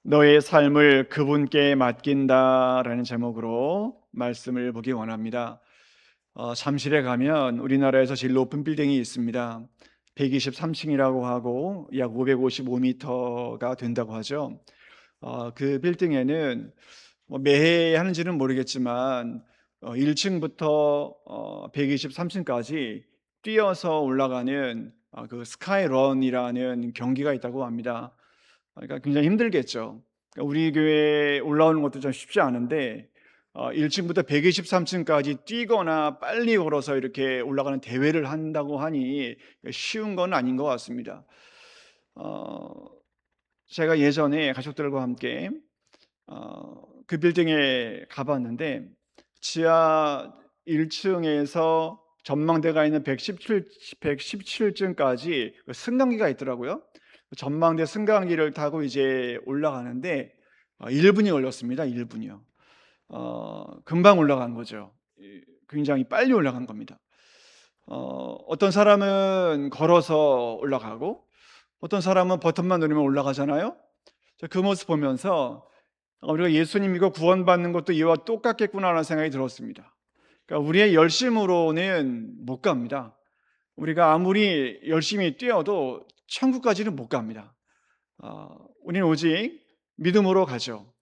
너의 삶을 그분께 맡긴다라는 제목으로 말씀을 보기 원합니다. 잠실에 가면 우리나라에서 제일 높은 빌딩이 있습니다. 123층이라고 하고 약 555m가 된다고 하죠. 그 빌딩에는 매해 하는지는 모르겠지만 1층부터 123층까지 뛰어서 올라가는 그 스카이런이라는 경기가 있다고 합니다. 그러니까 굉장히 힘들겠죠. 그러니까 우리 교회에 올라오는 것도 좀 쉽지 않은데 1층부터 123층까지 뛰거나 빨리 걸어서 이렇게 올라가는 대회를 한다고 하니 쉬운 건 아닌 것 같습니다. 어, 제가 예전에 가족들과 함께 그 빌딩에 가봤는데 지하 1층에서 전망대가 있는 117층까지 승강기가 있더라고요. 전망대 승강기를 타고 이제 올라가는데 1분이 걸렸습니다. 1분이요. 금방 올라간 거죠. 굉장히 빨리 올라간 겁니다. 어떤 사람은 걸어서 올라가고 어떤 사람은 버튼만 누르면 올라가잖아요. 그 모습 보면서 우리가 예수님 이거 구원받는 것도 이와 똑같겠구나라는 생각이 들었습니다. 그러니까 우리의 열심으로는 못 갑니다. 우리가 아무리 열심히 뛰어도 천국까지는 못 갑니다. 우리는 오직 믿음으로 가죠.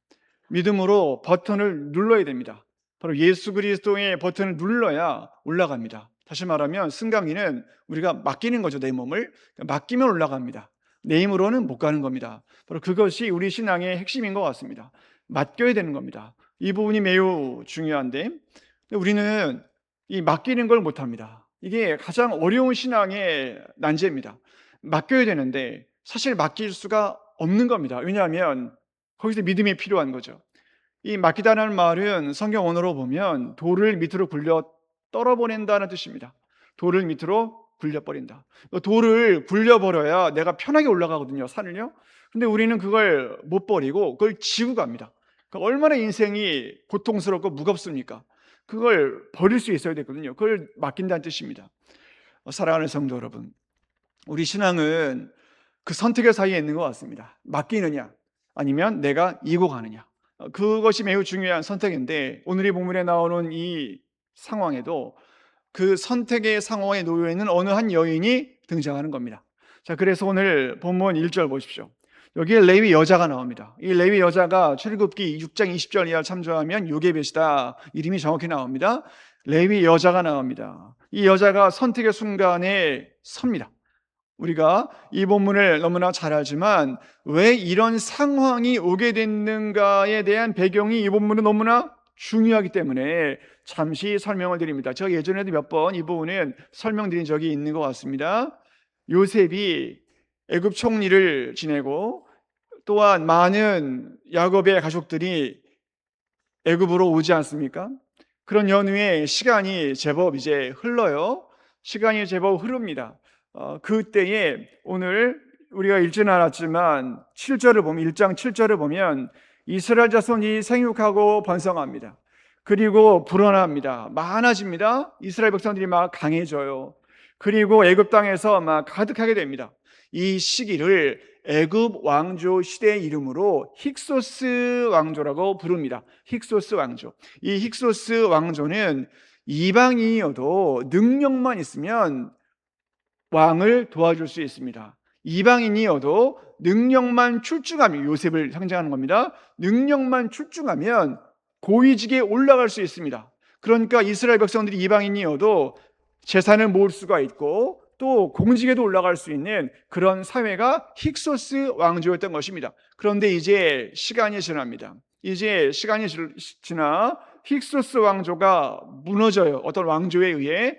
믿음으로 버튼을 눌러야 됩니다. 바로 예수 그리스도의 버튼을 눌러야 올라갑니다. 다시 말하면 승강기는 우리가 맡기는 거죠. 내 몸을 맡기면 올라갑니다. 내 힘으로는 못 가는 겁니다. 바로 그것이 우리 신앙의 핵심인 것 같습니다. 맡겨야 되는 겁니다. 이 부분이 매우 중요한데 우리는 이 맡기는 걸 못합니다. 이게 가장 어려운 신앙의 난제입니다. 맡겨야 되는데 사실 맡길 수가 없는 겁니다. 왜냐하면 거기서 믿음이 필요한 거죠. 이 맡기다는 말은 성경 언어로 보면 돌을 밑으로 굴려 떨어보낸다는 뜻입니다. 돌을 밑으로 굴려버린다. 돌을 굴려버려야 내가 편하게 올라가거든요, 산을요. 근데 우리는 그걸 못 버리고 그걸 지고 갑니다. 그러니까 얼마나 인생이 고통스럽고 무겁습니까? 그걸 버릴 수 있어야 되거든요. 그걸 맡긴다는 뜻입니다. 사랑하는 성도 여러분, 우리 신앙은 그 선택의 사이에 있는 것 같습니다. 맡기느냐 아니면 내가 이고 가느냐, 그것이 매우 중요한 선택인데 오늘 이 본문에 나오는 이 상황에도 그 선택의 상황에 놓여 있는 어느 한 여인이 등장하는 겁니다. 자, 그래서 오늘 본문 1절 보십시오. 여기에 레위 여자가 나옵니다. 이 레위 여자가 출애굽기 6장 20절 이하를 참조하면 요게벳이다, 이름이 정확히 나옵니다. 레위 여자가 나옵니다. 이 여자가 선택의 순간에 섭니다. 우리가 이 본문을 너무나 잘 알지만 왜 이런 상황이 오게 됐는가에 대한 배경이 이 본문은 너무나 중요하기 때문에 잠시 설명을 드립니다. 제가 예전에도 몇 번 이 부분은 설명드린 적이 있는 것 같습니다. 요셉이 애굽 총리를 지내고 또한 많은 야곱의 가족들이 애굽으로 오지 않습니까? 그런 연후에 시간이 제법 이제 흘러요. 시간이 제법 흐릅니다. 그때에 오늘 우리가 읽지는 않았지만 7절을 보면 1장 7절을 보면 이스라엘 자손이 생육하고 번성합니다. 그리고 불어납니다. 많아집니다. 이스라엘 백성들이 막 강해져요. 그리고 애굽 땅에서 막 가득하게 됩니다. 이 시기를 애굽 왕조 시대의 이름으로 힉소스 왕조라고 부릅니다. 힉소스 왕조. 이 힉소스 왕조는 이방인이어도 능력만 있으면 왕을 도와줄 수 있습니다. 이방인이어도 능력만 출중하면, 요셉을 상징하는 겁니다. 능력만 출중하면 고위직에 올라갈 수 있습니다. 그러니까 이스라엘 백성들이 이방인이어도 재산을 모을 수가 있고 또 공직에도 올라갈 수 있는 그런 사회가 힉소스 왕조였던 것입니다. 그런데 이제 시간이 지납니다. 이제 시간이 지나 힉소스 왕조가 무너져요. 어떤 왕조에 의해.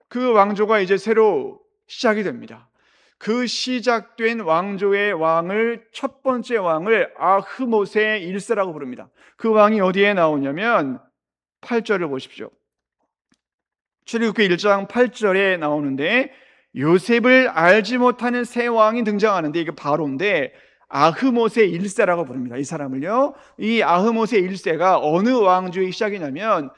그 왕조가 이제 새로 시작이 됩니다. 그 시작된 왕조의 왕을, 첫 번째 왕을 아흐모세 1세라고 부릅니다. 그 왕이 어디에 나오냐면 8절을 보십시오. 출애굽기 1장 8절에 나오는데 요셉을 알지 못하는 새 왕이 등장하는데 이게 바로인데 아흐모세 1세라고 부릅니다. 이 사람을요. 이 아흐모세 1세가 어느 왕조의 시작이냐면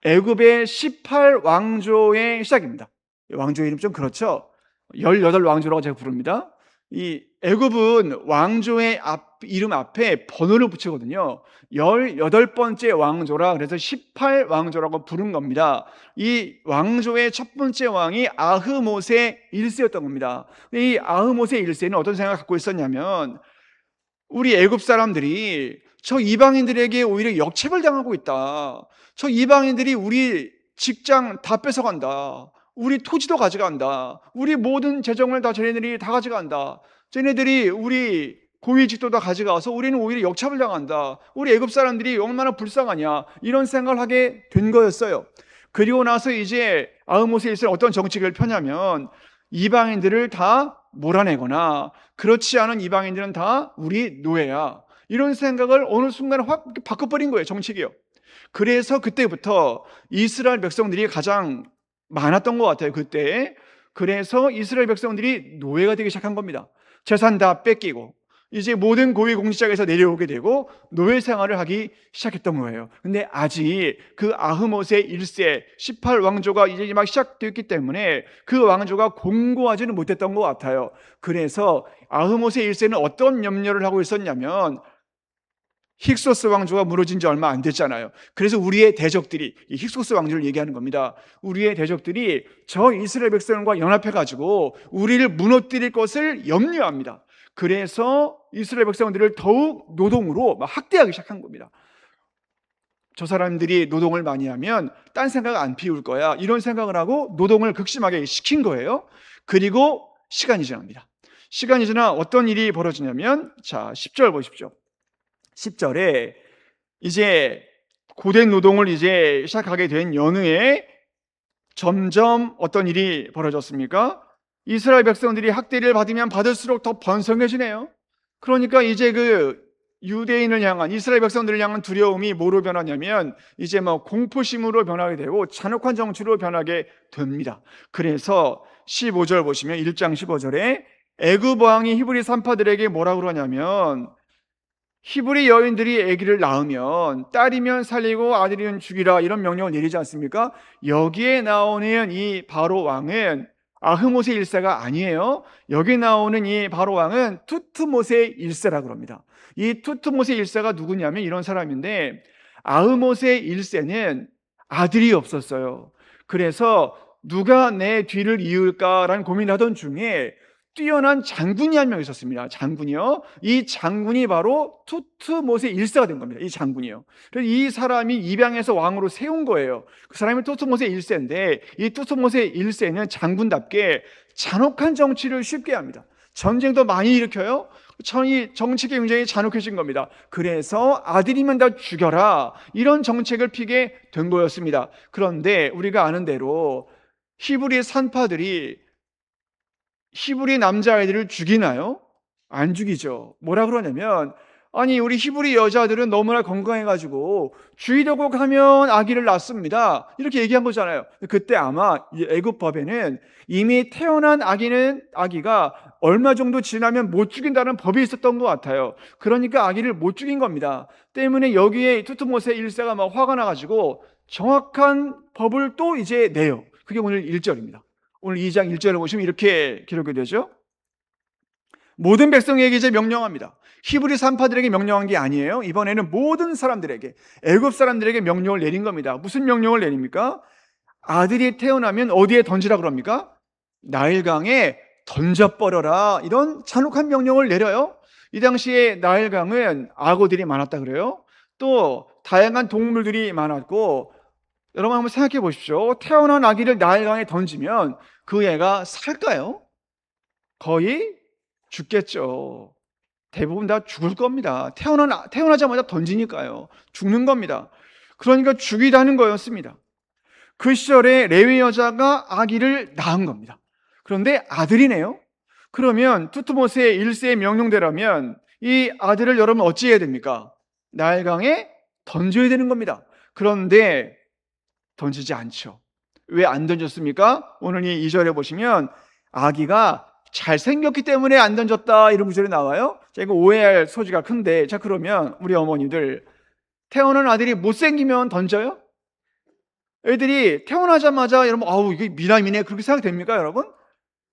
애굽의 18왕조의 시작입니다. 왕조 이름 좀 그렇죠. 18왕조라고 제가 부릅니다. 이 애굽은 왕조의 이름 앞에 번호를 붙이거든요. 18번째 왕조라 그래서 18왕조라고 부른 겁니다. 이 왕조의 첫 번째 왕이 아흐모세 1세였던 겁니다. 이 아흐모세 1세는 어떤 생각을 갖고 있었냐면, 우리 애굽 사람들이 저 이방인들에게 오히려 역책을 당하고 있다. 저 이방인들이 우리 직장 다 뺏어간다. 우리 토지도 가져간다. 우리 모든 재정을 다 쟤네들이 다 가져간다. 쟤네들이 우리 고위직도 다 가져가서 우리는 오히려 역착을 당한다. 우리 애굽 사람들이 얼마나 불쌍하냐, 이런 생각을 하게 된 거였어요. 그리고 나서 이제 아흐모세 1세는 어떤 정책을 펴냐면, 이방인들을 다 몰아내거나 그렇지 않은 이방인들은 다 우리 노예야, 이런 생각을 어느 순간 확 바꿔버린 거예요, 정책이요. 그래서 그때부터 이스라엘 백성들이 가장 많았던 것 같아요, 그때. 그래서 이스라엘 백성들이 노예가 되기 시작한 겁니다. 재산 다 뺏기고 이제 모든 고위 공직자에서 내려오게 되고 노예 생활을 하기 시작했던 거예요. 근데 아직 그 아흐모세 1세 18왕조가 이제 막 시작되었기 때문에 그 왕조가 공고하지는 못했던 것 같아요. 그래서 아흐모세 1세는 어떤 염려를 하고 있었냐면, 힉소스 왕조가 무너진 지 얼마 안 됐잖아요. 그래서 우리의 대적들이, 이 힉소스 왕조를 얘기하는 겁니다. 우리의 대적들이 저 이스라엘 백성과 연합해가지고 우리를 무너뜨릴 것을 염려합니다. 그래서 이스라엘 백성들을 더욱 노동으로 막 학대하기 시작한 겁니다. 저 사람들이 노동을 많이 하면 딴 생각 안 피울 거야, 이런 생각을 하고 노동을 극심하게 시킨 거예요. 그리고 시간이 지납니다. 시간이 지나 어떤 일이 벌어지냐면, 자 10절 보십시오. 10절에 이제 고된 노동을 이제 시작하게 된 연후에 점점 어떤 일이 벌어졌습니까? 이스라엘 백성들이 학대를 받으면 받을수록 더 번성해지네요. 그러니까 이제 그 유대인을 향한, 이스라엘 백성들을 향한 두려움이 뭐로 변하냐면, 이제 뭐 공포심으로 변하게 되고 잔혹한 정치로 변하게 됩니다. 그래서 15절 보시면, 1장 15절에 애굽 왕이 히브리 산파들에게 뭐라 그러냐면, 히브리 여인들이 아기를 낳으면 딸이면 살리고 아들이면 죽이라, 이런 명령을 내리지 않습니까? 여기에 나오는 이 바로 왕은 아흐모세 1세가 아니에요. 여기 나오는 이 바로 왕은 투트모세 1세라고 그럽니다. 이 투트모세 1세가 누구냐면 이런 사람인데, 아흐모세 1세는 아들이 없었어요. 그래서 누가 내 뒤를 이을까라는 고민을 하던 중에 뛰어난 장군이 한 명 있었습니다. 장군이요. 이 장군이 바로 투트모세 1세가 된 겁니다. 이 장군이요. 그래서 이 사람이 입양해서 왕으로 세운 거예요. 그 사람이 투트모세 1세인데, 이 투트모세 1세는 장군답게 잔혹한 정치를 쉽게 합니다. 전쟁도 많이 일으켜요. 정책이 굉장히 잔혹해진 겁니다. 그래서 아들이면 다 죽여라, 이런 정책을 피게 된 거였습니다. 그런데 우리가 아는 대로 히브리 산파들이 히브리 남자아이들을 죽이나요? 안 죽이죠. 뭐라 그러냐면, 아니 우리 히브리 여자들은 너무나 건강해가지고 죽이려고 하면 아기를 낳습니다, 이렇게 얘기한 거잖아요. 그때 아마 애굽 법에는 이미 태어난 아기가 얼마 정도 지나면 못 죽인다는 법이 있었던 것 같아요. 그러니까 아기를 못 죽인 겁니다. 때문에 여기에 투트모세 1세가 막 화가 나가지고 정확한 법을 또 이제 내요. 그게 오늘 1절입니다. 오늘 2장 1절을 보시면 이렇게 기록이 되죠. 모든 백성에게 이제 명령합니다. 히브리 산파들에게 명령한 게 아니에요. 이번에는 모든 사람들에게, 애굽 사람들에게 명령을 내린 겁니다. 무슨 명령을 내립니까? 아들이 태어나면 어디에 던지라 그럽니까? 나일강에 던져버려라, 이런 잔혹한 명령을 내려요. 이 당시에 나일강은 악어들이 많았다 그래요. 또 다양한 동물들이 많았고, 여러분 한번 생각해 보십시오. 태어난 아기를 나일강에 던지면 그 애가 살까요? 거의 죽겠죠. 대부분 다 죽을 겁니다. 태어나자마자 던지니까요. 죽는 겁니다. 그러니까 죽이라는 거였습니다. 그 시절에 레위 여자가 아기를 낳은 겁니다. 그런데 아들이네요. 그러면 투트모세 1세의 명령대로면 이 아들을 여러분 어찌 해야 됩니까? 나일강에 던져야 되는 겁니다. 그런데 던지지 않죠. 왜 안 던졌습니까? 오늘 이 2절에 보시면 아기가 잘생겼기 때문에 안 던졌다, 이런 구절이 나와요. 자, 이거 오해할 소지가 큰데, 자 그러면 우리 어머니들, 태어난 아들이 못생기면 던져요? 애들이 태어나자마자 여러분 아우 이게 미남이네, 그렇게 생각됩니까 여러분?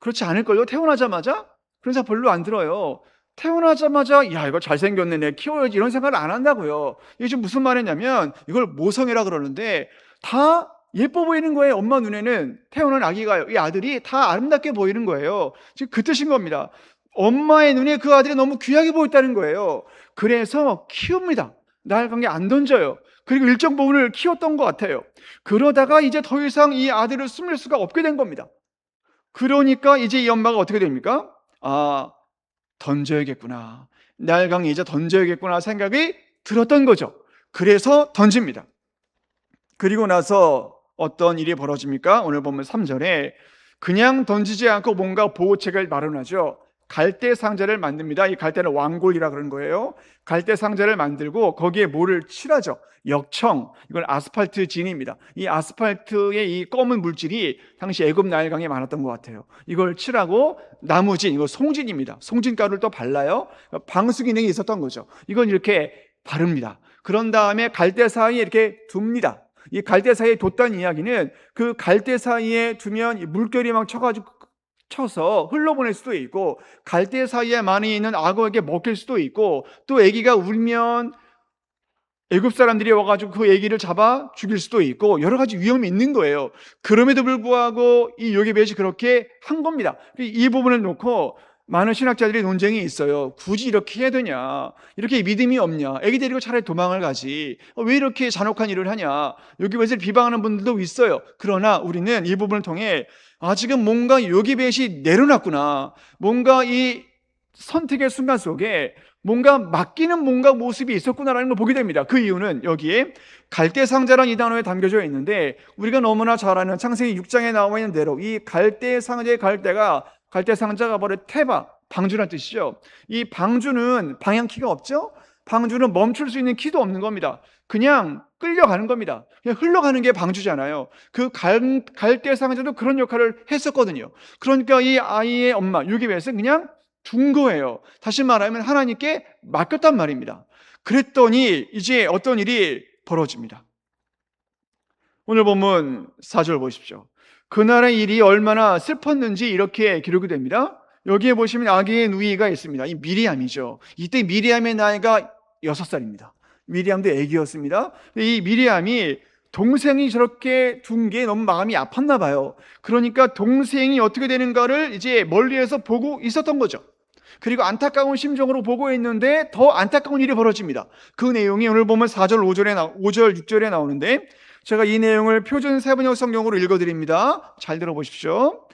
그렇지 않을걸요? 태어나자마자 그런 생각 별로 안 들어요. 태어나자마자 야 이거 잘생겼네 내 키워야지 이런 생각을 안 한다고요. 이게 지금 무슨 말이냐면 이걸 모성애라 그러는데 다 예뻐 보이는 거예요. 엄마 눈에는 태어난 아기가요. 이 아들이 다 아름답게 보이는 거예요. 지금 그 뜻인 겁니다. 엄마의 눈에 그 아들이 너무 귀하게 보였다는 거예요. 그래서 키웁니다. 나일강에 안 던져요. 그리고 일정 부분을 키웠던 것 같아요. 그러다가 이제 더 이상 이 아들을 숨길 수가 없게 된 겁니다. 그러니까 이제 이 엄마가 어떻게 됩니까? 아, 던져야겠구나. 나일강에 이제 던져야겠구나 생각이 들었던 거죠. 그래서 던집니다. 그리고 나서 어떤 일이 벌어집니까? 오늘 보면 3절에 그냥 던지지 않고 뭔가 보호책을 마련하죠. 갈대 상자를 만듭니다. 이 갈대는 왕골이라 그러는 거예요. 갈대 상자를 만들고 거기에 뭐를 칠하죠. 역청, 이건 아스팔트 진입니다. 이 아스팔트의 이 검은 물질이 당시 애굽 나일강에 많았던 것 같아요. 이걸 칠하고 나무진, 이거 송진입니다. 송진가루를 또 발라요. 방수 기능이 있었던 거죠. 이건 이렇게 바릅니다. 그런 다음에 갈대 사이에 이렇게 둡니다. 이 갈대 사이에 뒀다는 이야기는 그 갈대 사이에 두면 물결이 막 쳐서 흘러보낼 수도 있고 갈대 사이에 많이 있는 악어에게 먹힐 수도 있고 또 아기가 울면 애굽 사람들이 와가지고 그 아기를 잡아 죽일 수도 있고 여러 가지 위험이 있는 거예요. 그럼에도 불구하고 이 요게벳이 그렇게 한 겁니다. 이 부분을 놓고 많은 신학자들이 논쟁이 있어요. 굳이 이렇게 해야 되냐? 이렇게 믿음이 없냐? 애기 데리고 차라리 도망을 가지. 왜 이렇게 잔혹한 일을 하냐? 요게벳을 비방하는 분들도 있어요. 그러나 우리는 이 부분을 통해 지금 뭔가 요게벳이 내려놨구나. 뭔가 이 선택의 순간 속에 뭔가 맡기는 뭔가 모습이 있었구나라는 걸 보게 됩니다. 그 이유는 여기에 갈대 상자란 이 단어에 담겨져 있는데 우리가 너무나 잘 아는 창세기 6장에 나와 있는 대로 이 갈대 상자의 갈대 상자가 바로 테바, 방주란 뜻이죠. 이 방주는 방향키가 없죠? 방주는 멈출 수 있는 키도 없는 겁니다. 그냥 끌려가는 겁니다. 그냥 흘러가는 게 방주잖아요. 그 갈대 상자도 그런 역할을 했었거든요. 그러니까 이 아이의 엄마 요게벳은 그냥 둔 거예요. 다시 말하면 하나님께 맡겼단 말입니다. 그랬더니 이제 어떤 일이 벌어집니다. 오늘 본문 4절 보십시오. 그날의 일이 얼마나 슬펐는지 이렇게 기록이 됩니다. 여기에 보시면 아기의 누이가 있습니다. 이 미리암이죠. 이때 미리암의 나이가 6살입니다. 미리암도 아기였습니다. 이 미리암이 동생이 저렇게 둔 게 너무 마음이 아팠나 봐요. 그러니까 동생이 어떻게 되는가를 이제 멀리에서 보고 있었던 거죠. 그리고 안타까운 심정으로 보고 있는데 더 안타까운 일이 벌어집니다. 그 내용이 오늘 보면 4절, 5절, 6절에 나오는데 제가 이 내용을 표준 세번역 성경으로 읽어드립니다. 잘 들어보십시오.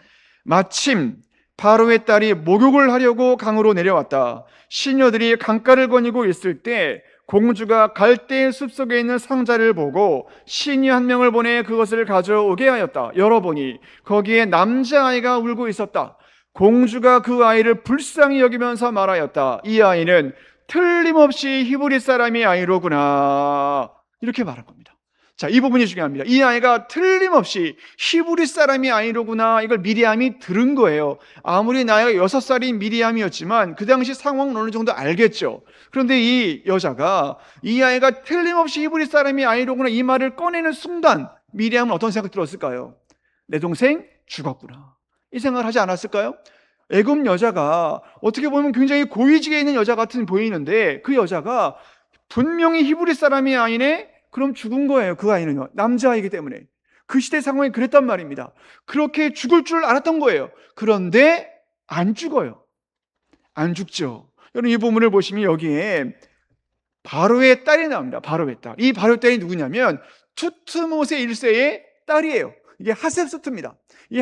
마침 바로의 딸이 목욕을 하려고 강으로 내려왔다. 시녀들이 강가를 거니고 있을 때 공주가 갈대 숲속에 있는 상자를 보고 시녀 한 명을 보내 그것을 가져오게 하였다. 열어보니 거기에 남자아이가 울고 있었다. 공주가 그 아이를 불쌍히 여기면서 말하였다. 이 아이는 틀림없이 히브리 사람의 아이로구나. 이렇게 말한 겁니다. 자, 이 부분이 중요합니다. 이 아이가 틀림없이 히브리 사람의 아이로구나. 이걸 미리암이 들은 거예요. 아무리 나이가 6살인 미리암이었지만 그 당시 상황은 어느 정도 알겠죠. 그런데 이 여자가 이 아이가 틀림없이 히브리 사람의 아이로구나 이 말을 꺼내는 순간 미리암은 어떤 생각이 들었을까요? 내 동생 죽었구나. 이 생각을 하지 않았을까요? 애굽 여자가 어떻게 보면 굉장히 고위직에 있는 여자 같은 보이는데 그 여자가 분명히 히브리 사람이 아니네? 그럼 죽은 거예요. 그 아이는요. 남자아이기 때문에. 그 시대 상황이 그랬단 말입니다. 그렇게 죽을 줄 알았던 거예요. 그런데 안 죽어요. 안 죽죠. 여러분 이 부분을 보시면 여기에 바로의 딸이 나옵니다. 바로의 딸. 이 바로의 딸이 누구냐면 투트모세 1세의 딸이에요. 이게 하셉스트입니다. 이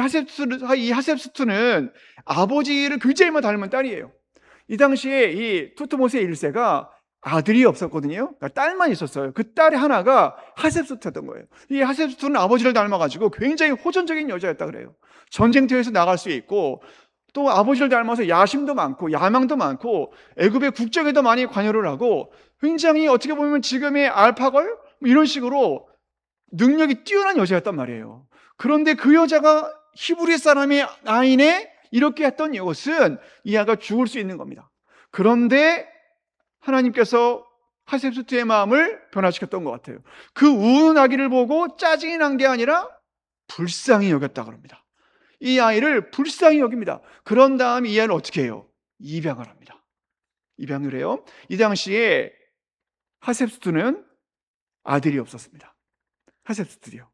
하셉스트는 아버지를 굉장히 많이 닮은 딸이에요. 이 당시에 이 투트모세 1세가 아들이 없었거든요. 그러니까 딸만 있었어요. 그 딸 하나가 하셉스트였던 거예요. 이 하셉스트는 아버지를 닮아가지고 굉장히 호전적인 여자였다 그래요. 전쟁터에서 나갈 수 있고 또 아버지를 닮아서 야심도 많고 야망도 많고 애굽의 국정에도 많이 관여를 하고 굉장히 어떻게 보면 지금의 알파걸 이런 식으로 능력이 뛰어난 여자였단 말이에요. 그런데 그 여자가 히브리 사람의 아이네 이렇게 했던 이것은 이 아이가 죽을 수 있는 겁니다. 그런데 하나님께서 하셉스트의 마음을 변화시켰던 것 같아요. 그 우는 아기를 보고 짜증이 난 게 아니라 불쌍히 여겼다 그럽니다. 이 아이를 불쌍히 여깁니다. 그런 다음에 이 아이를 어떻게 해요? 입양을 합니다. 입양을 해요. 이 당시에 하셉스투는 아들이 없었습니다. 하셉스투요.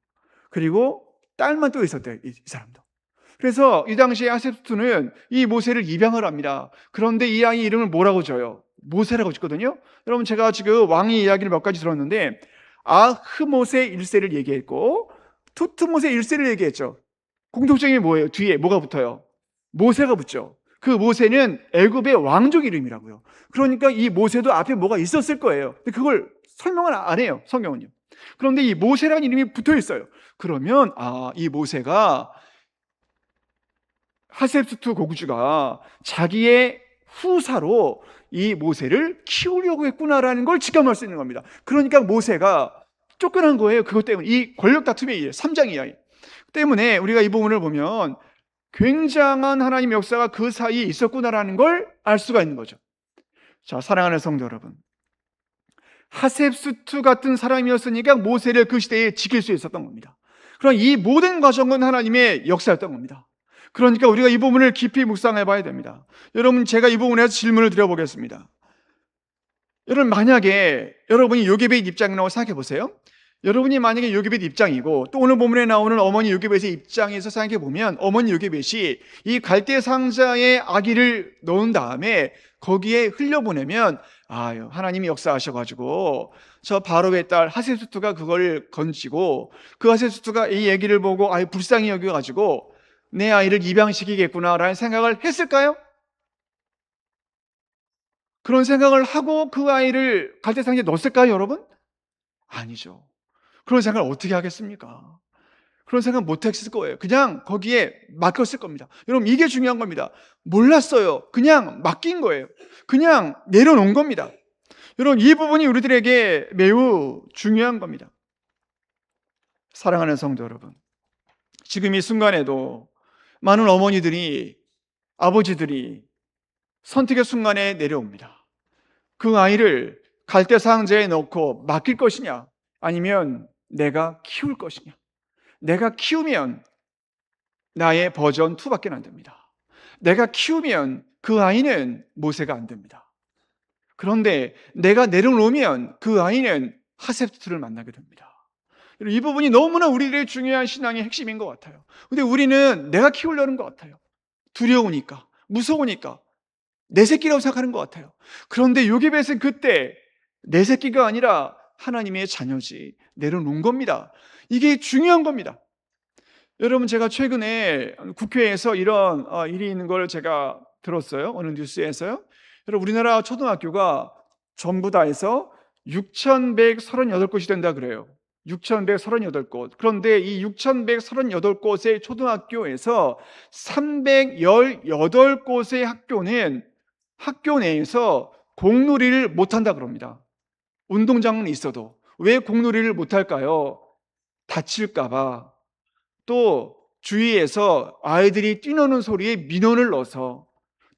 그리고 딸만 또 있었대요, 이 사람도. 그래서 이 당시에 하셉스투는 이 모세를 입양을 합니다. 그런데 이 아이 이름을 뭐라고 줘요? 모세라고 짓거든요. 여러분, 제가 지금 왕의 이야기를 몇 가지 들었는데 아흐모세 1세를 얘기했고 투트모세 1세를 얘기했죠. 공통점이 뭐예요? 뒤에 뭐가 붙어요? 모세가 붙죠. 그 모세는 애굽의 왕족 이름이라고요. 그러니까 이 모세도 앞에 뭐가 있었을 거예요. 근데 그걸 설명을 안 해요, 성경은요. 그런데 이 모세라는 이름이 붙어 있어요. 그러면 이 모세가 하셉스투 공주가 자기의 후사로 이 모세를 키우려고 했구나라는 걸 직감할 수 있는 겁니다. 그러니까 모세가 쫓겨난 거예요. 그것 때문에, 이 권력 다툼에 의해 3장 이하에 때문에 우리가 이 부분을 보면 굉장한 하나님의 역사가 그 사이에 있었구나라는 걸 알 수가 있는 거죠. 자, 사랑하는 성도 여러분, 하셉스투 같은 사람이었으니까 모세를 그 시대에 지킬 수 있었던 겁니다. 그럼 이 모든 과정은 하나님의 역사였던 겁니다. 그러니까 우리가 이 부분을 깊이 묵상해 봐야 됩니다. 여러분, 제가 이 부분에서 질문을 드려보겠습니다. 여러분, 만약에 여러분이 요게벳 입장이라고 생각해 보세요. 여러분이 만약에 요게벳 입장이고 또 오늘 본문에 나오는 어머니 요게벳의 입장에서 생각해 보면, 어머니 요게벳이 이 갈대 상자에 아기를 넣은 다음에 거기에 흘려보내면 하나님이 역사하셔가지고 저 바로의 딸 하셉스투가 그걸 건지고 그 하셉스투가 이 아기를 보고 불쌍히 여겨가지고 내 아이를 입양시키겠구나라는 생각을 했을까요? 그런 생각을 하고 그 아이를 갈대상자에 넣었을까요, 여러분? 아니죠. 그런 생각을 어떻게 하겠습니까? 그런 생각 못 했을 거예요. 그냥 거기에 맡겼을 겁니다. 여러분, 이게 중요한 겁니다. 몰랐어요. 그냥 맡긴 거예요. 그냥 내려놓은 겁니다. 여러분, 이 부분이 우리들에게 매우 중요한 겁니다. 사랑하는 성도 여러분, 지금 이 순간에도 많은 어머니들이, 아버지들이 선택의 순간에 내려옵니다. 그 아이를 갈대 상자에 넣고 맡길 것이냐, 아니면 내가 키울 것이냐. 내가 키우면 나의 버전 2밖에 안 됩니다. 내가 키우면 그 아이는 모세가 안 됩니다. 그런데 내가 내려놓으면 그 아이는 하셉스투를 만나게 됩니다. 이 부분이 너무나 우리들의 중요한 신앙의 핵심인 것 같아요. 근데 우리는 내가 키우려는 것 같아요. 두려우니까, 무서우니까 내 새끼라고 생각하는 것 같아요. 그런데 요게벳은 그때 내 새끼가 아니라 하나님의 자녀지, 내려놓은 겁니다. 이게 중요한 겁니다. 여러분, 제가 최근에 국회에서 이런 일이 있는 걸 제가 들었어요. 어느 뉴스에서요. 여러분, 우리나라 초등학교가 전부 다 해서 6,138곳이 된다 그래요. 6,138곳. 그런데 이 6,138곳의 초등학교에서 318곳의 학교는 학교 내에서 공놀이를 못한다 그럽니다. 운동장은 있어도. 왜 공놀이를 못할까요? 다칠까봐. 또 주위에서 아이들이 뛰노는 소리에 민원을 넣어서,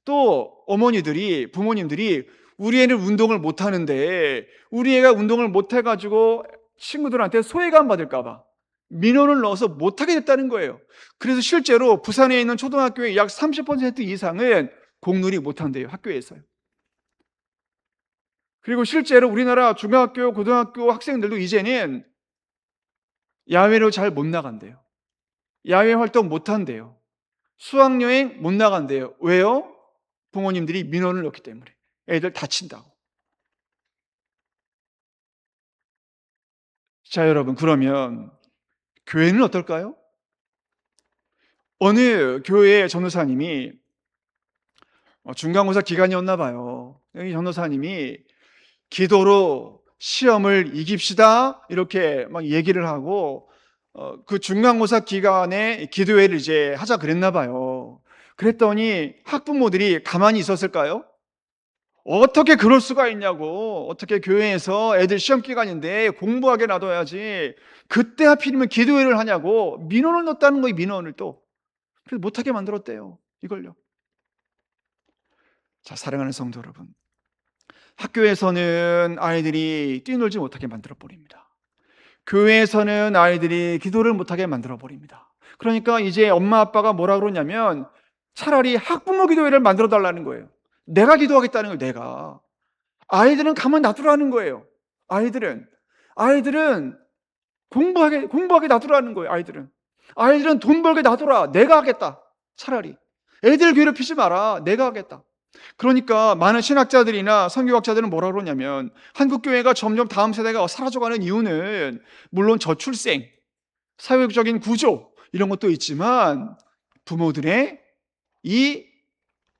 또 어머니들이, 부모님들이 우리 애는 운동을 못하는데 우리 애가 운동을 못해가지고 친구들한테 소외감 받을까봐 민원을 넣어서 못하게 됐다는 거예요. 그래서 실제로 부산에 있는 초등학교의 약 30% 이상은 공놀이 못한대요, 학교에서요. 그리고 실제로 우리나라 중학교, 고등학교 학생들도 이제는 야외로 잘 못 나간대요. 야외 활동 못 한대요. 수학여행 못 나간대요. 왜요? 부모님들이 민원을 넣기 때문에. 애들 다친다고. 자, 여러분, 그러면 교회는 어떨까요? 어느 교회의 전도사님이 중간고사 기간이었나 봐요. 이 전도사님이 기도로 시험을 이깁시다 이렇게 막 얘기를 하고 그 중간고사 기간에 기도회를 이제 하자 그랬나 봐요. 그랬더니 학부모들이 가만히 있었을까요? 어떻게 그럴 수가 있냐고. 어떻게 교회에서 애들 시험 기간인데 공부하게 놔둬야지 그때 하필이면 기도회를 하냐고 민원을 넣었다는 거예요. 민원을 또. 그래서 못하게 만들었대요, 이걸요. 자, 사랑하는 성도 여러분, 학교에서는 아이들이 뛰놀지 못하게 만들어버립니다. 교회에서는 아이들이 기도를 못하게 만들어버립니다. 그러니까 이제 엄마 아빠가 뭐라 그러냐면 차라리 학부모 기도회를 만들어 달라는 거예요. 내가 기도하겠다는 거예요. 내가. 아이들은 가만 놔두라는 거예요. 아이들은 공부하게 놔두라는 거예요. 아이들은 돈 벌게 놔둬라. 내가 하겠다. 차라리 애들 괴롭히지 마라. 내가 하겠다. 그러니까 많은 신학자들이나 선교학자들은 뭐라 그러냐면, 한국 교회가 점점 다음 세대가 사라져가는 이유는 물론 저출생, 사회적인 구조 이런 것도 있지만 부모들의 이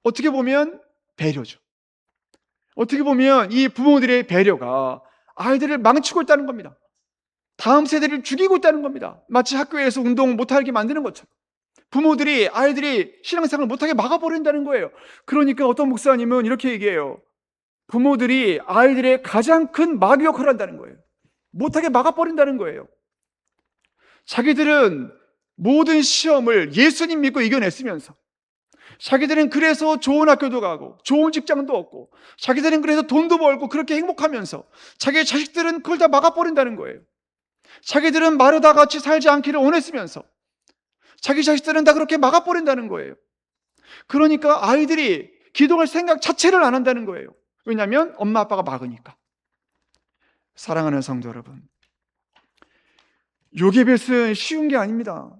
어떻게 보면 배려죠. 어떻게 보면 이 부모들의 배려가 아이들을 망치고 있다는 겁니다. 다음 세대를 죽이고 있다는 겁니다. 마치 학교에서 운동 못하게 만드는 것처럼 부모들이 아이들이 신앙생활을 못하게 막아버린다는 거예요. 그러니까 어떤 목사님은 이렇게 얘기해요. 부모들이 아이들의 가장 큰 마귀 역할을 한다는 거예요. 못하게 막아버린다는 거예요. 자기들은 모든 시험을 예수님 믿고 이겨냈으면서, 자기들은 그래서 좋은 학교도 가고 좋은 직장도 얻고, 자기들은 그래서 돈도 벌고 그렇게 행복하면서 자기 자식들은 그걸 다 막아버린다는 거예요. 자기들은 마르다 같이 살지 않기를 원했으면서 자기 자식들은 다 그렇게 막아버린다는 거예요. 그러니까 아이들이 기도할 생각 자체를 안 한다는 거예요. 왜냐하면 엄마 아빠가 막으니까. 사랑하는 성도 여러분, 요게벳은 쉬운 게 아닙니다.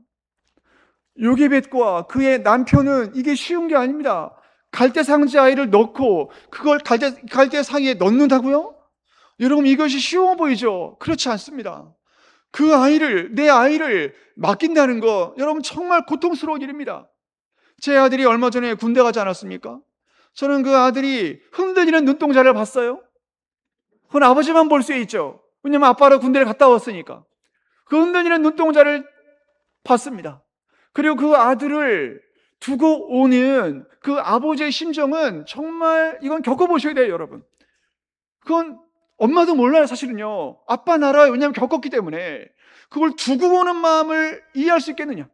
요게벳과 그의 남편은 이게 쉬운 게 아닙니다. 갈대상자 아이를 넣고 그걸 갈대상에 넣는다고요? 여러분, 이것이 쉬워 보이죠? 그렇지 않습니다. 그 아이를, 내 아이를 맡긴다는 거, 여러분 정말 고통스러운 일입니다. 제 아들이 얼마 전에 군대 가지 않았습니까? 저는 그 아들이 흔들리는 눈동자를 봤어요. 그건 아버지만 볼 수 있죠. 왜냐면 아빠를 군대를 갔다 왔으니까. 그 흔들리는 눈동자를 봤습니다. 그리고 그 아들을 두고 오는 그 아버지의 심정은 정말, 이건 겪어보셔야 돼요, 여러분. 그건 엄마도 몰라요, 사실은요. 아빠는 알아요. 왜냐하면 겪었기 때문에. 그걸 두고 오는 마음을 이해할 수 있겠느냐?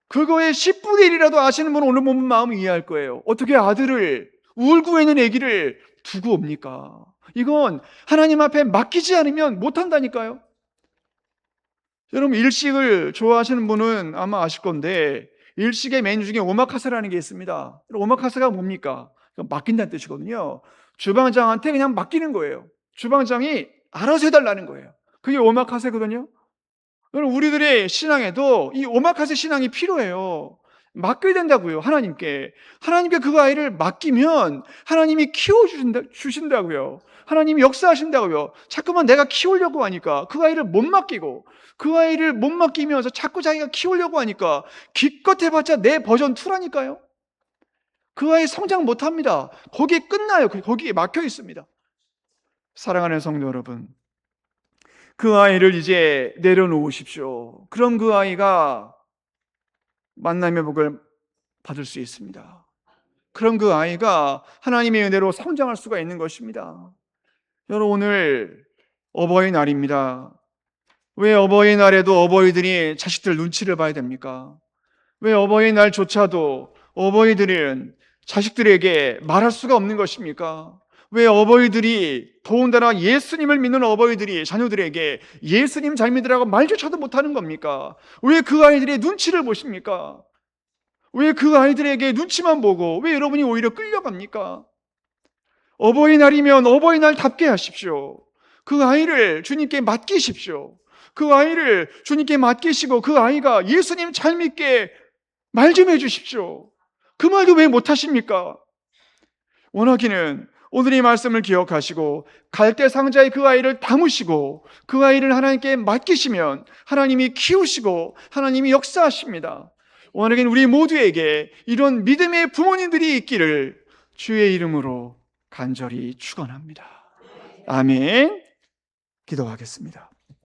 그거의 10분의 1이라도 아시는 분은 오늘 보면 마음을 이해할 거예요. 어떻게 아들을, 울고 있는 아기를 두고 옵니까? 이건 하나님 앞에 맡기지 않으면 못한다니까요. 여러분, 일식을 좋아하시는 분은 아마 아실 건데, 일식의 메뉴 중에 오마카세라는 게 있습니다. 오마카세가 뭡니까? 맡긴다는 뜻이거든요. 주방장한테 그냥 맡기는 거예요. 주방장이 알아서 해달라는 거예요. 그게 오마카세거든요. 여러분, 우리들의 신앙에도 이 오마카세 신앙이 필요해요. 맡겨야 된다고요. 하나님께 그 아이를 맡기면 하나님이 키워주신다고요. 하나님이 역사하신다고요. 자꾸만 내가 키우려고 하니까 그 아이를 못 맡기고, 그 아이를 못 맡기면서 자꾸 자기가 키우려고 하니까 기껏 해봤자 내 버전 2라니까요. 그 아이 성장 못합니다. 거기에 끝나요. 거기에 막혀 있습니다. 사랑하는 성도 여러분, 그 아이를 이제 내려놓으십시오. 그럼 그 아이가 만남의 복을 받을 수 있습니다. 그럼 그 아이가 하나님의 은혜로 성장할 수가 있는 것입니다. 여러분, 오늘 어버이날입니다. 왜 어버이날에도 어버이들이 자식들 눈치를 봐야 됩니까? 왜 어버이날조차도 어버이들은 자식들에게 말할 수가 없는 것입니까? 왜 어버이들이, 더군다나 예수님을 믿는 어버이들이 자녀들에게 예수님 잘 믿으라고 말조차도 못하는 겁니까? 왜 그 아이들의 눈치를 보십니까? 왜 그 아이들에게 눈치만 보고 왜 여러분이 오히려 끌려갑니까? 어버이날이면 어버이날답게 하십시오. 그 아이를 주님께 맡기십시오. 그 아이를 주님께 맡기시고 그 아이가 예수님 잘 믿게 말 좀 해주십시오. 그 말도 왜 못하십니까? 원하기는 오늘 이 말씀을 기억하시고 갈대 상자에 그 아이를 담으시고 그 아이를 하나님께 맡기시면 하나님이 키우시고 하나님이 역사하십니다. 원하기는 우리 모두에게 이런 믿음의 부모님들이 있기를 주의 이름으로 간절히 축원합니다. 아멘. 기도하겠습니다.